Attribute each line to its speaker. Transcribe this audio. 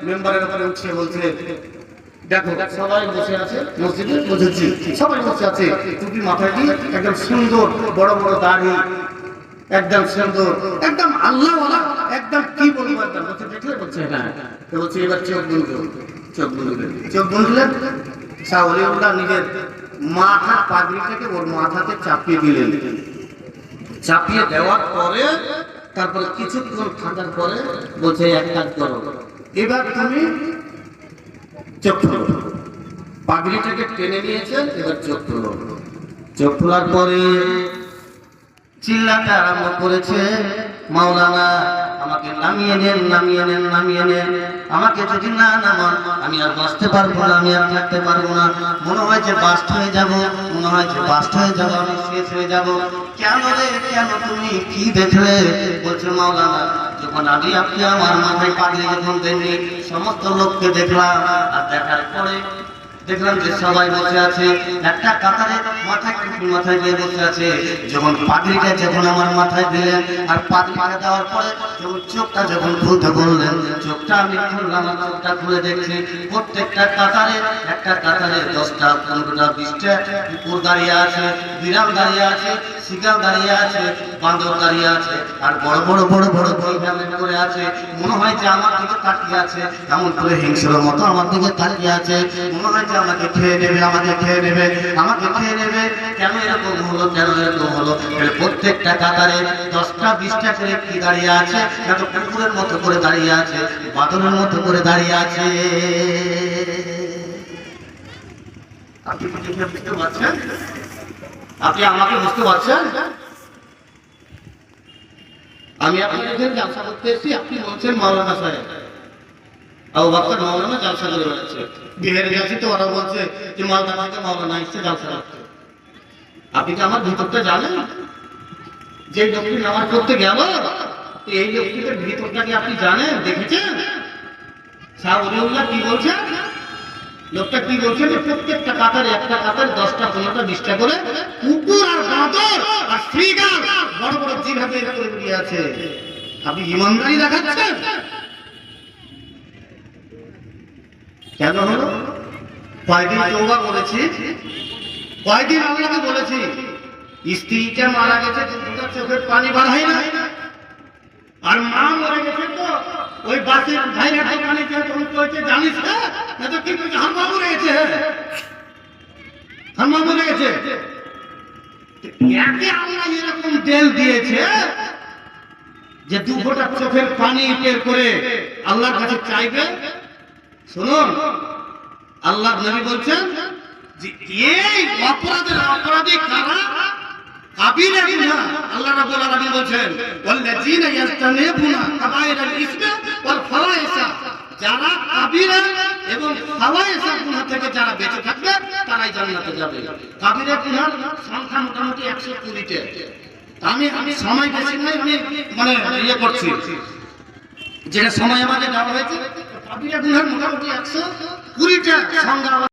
Speaker 1: মেম্বারের উপরে উঠে বলছে, দেখো সবাই বসে আছে মসজিদে, বুঝেছি সবাই বসে আছে, টুপি মাথায় দিয়ে একদম সুন্দর বড় বড় দাড়ি, একদম সুন্দর, একদম আল্লাহওয়ালা, একদম কি বলবো, একদম বলছে দেখলে বলছে হ্যাঁ, তো বলছে এবার চোখ বন্ধ, চোখ বন্ধ চোখ বন্ধলেন। শাহ ওলিউল্লাহ নিজের মাথা পাগড়িটাকে ওর মাথাতে চাপিয়ে দিলেন। চাপিয়ে দেওয়ার পরে তারপরে কিছুক্ষণ থাকার পরে বলছে এক কাজ করো, এবার তুমি চোখ খোলো। পাগড়িটাকে টেনে নিয়েছেন, এবার চোখ খোলো। চোখ খোলার পরে চিল্লাতে আরম্ভ করেছে, মাওলানা আমাকে নামিয়ে নেন, নামিয়ে নেন, নামিয়ে নেন, আমাকে যদি না নামান আমি আর বাঁচতে পারবো না, আমি আর থাকতে পারবো না, মনে হয় যে বাস্ট হয়ে যাবো, মনে হয় যে বাস্ট হয়ে যাবো, আমি শেষ হয়ে যাবো। কেন রে কেন, তুমি কি দেখলে? বলছে মাওলানা যখন আগে আপনি আমার মাথায় পাগড়ি যখন দেননি সমস্ত লোককে দেখলাম, আর দেখার পরে দেখলাম যে সবাই বসে আছে একটা কাতারে, মাথায় টুপি মাথায় দিয়ে বসে আছে। যখন পাগড়িটা যখন আমার মাথায় দিলেন আর পাগড়িটা দেওয়ার পরে যখন চোখটা যখন খুলতে বললেন, চোখটা আমি খুললাম, চোখটা খুলে দেখছি প্রত্যেকটা কাতারে, একটা কাতারে 10টা 15টা 20টা কুকুর দাঁড়িয়ে আছে, বিড়াল দাঁড়িয়ে আছে, শিকাল দাঁড়িয়ে আছে, বাঁদর দাঁড়িয়ে আছে, আর বড় বড় বড় বড় দই হেলমেট করে আছে। মনে হয় যে আমার দিকে তাকিয়ে আছে, এমন করে হিংস্রের মতো আমার দিকে তাকিয়ে আছে, মনে হয় যে আমাকে খেয়ে নেবে, আমাকে খেয়ে নেবে, আমাকে খেয়ে নেবে। কেন এরকম হলো, কেন এরকম হলো? প্রত্যেকটা কাতারে 10টা 20টা করে কি দাঁড়িয়ে আছে, এত কুকুরের মতো করে দাঁড়িয়ে আছে, বাঁদরের মতো করে দাঁড়িয়ে আছে। আপনি বুঝতে পারছেন? আপনি আমাকে বুঝতে পারছেন? আমি আপনাদের জালসা করতে এসেছি, আপনি বলছেন মাওলানা সাহেব, আবু বকর মাওলানা জালসা করে বেড়াচ্ছে। বিহারে গেছি তো ওরা বলছে যে মালদা থেকে মাওলানা এসছে জালসা করতে। আপনি কি আমার ভিতরটা জানেন? যে লোকটি নামাজ পড়তে গেল, এই লোকটির ভিতরটাকে আপনি জানেন, দেখেছেন? শাহ ওলিউল্লাহ কি বলছেন? লোকটা কি বলছে যে প্রত্যেকটা কাতারে, একটা কাতারে 10টা 15টা 20টা করে কুকুর আর বাঁদর আর শ্রীগাল বড় বড় জিভে বের করে বেরিয়ে আছে। আপনি ইমানদারি দেখাচ্ছেন? কেন হলো? কয়দিন তওবা করেছি, কয়দিন আল্লাহকে বলেছি, স্ত্রীটা মারা গেছে দুটো চোখের পানি বার হয় না, আর মা মরে গেছে তো ওই বাসের ভাইরা দোকানে গিয়ে তখন কইছে জানিস না তো কি কইছে, হাম্মা মরে গেছে, হাম্মা মরে গেছে। একে আল্লাহ এরকম তেল দিয়েছে যে 2 ফোঁটা চোখের পানি বের করে আল্লাহর কাছে চাইবে। শুনুন, আল্লাহ নবী বলছেন যে এই অপরাধের অপরাধী কারা? কাবীরা গুনাহ। আল্লাহ রাব্বুল আলামিন বলেন ওয়াল্লাযীনা ইয়াজতানিবুনা কাবায়িরাল ইসমি ওয়াল ফাওয়াহিশা, যারা কাবীরা এবং ফাওয়াহিশা গুনাহ থেকে যারা বেঁচে থাকবে তারাই জান্নাতে যাবে। কাবীরা গুনাহর সংখ্যা মোটামুটি 120টা। আমি সময় বেশি নাই, আমি মানে ইয়ে করছি যেটা সময় আমাকে দেওয়া হয়েছে। কাবীরা গুনাহর মোটামুটি 120টা সংখ্যা।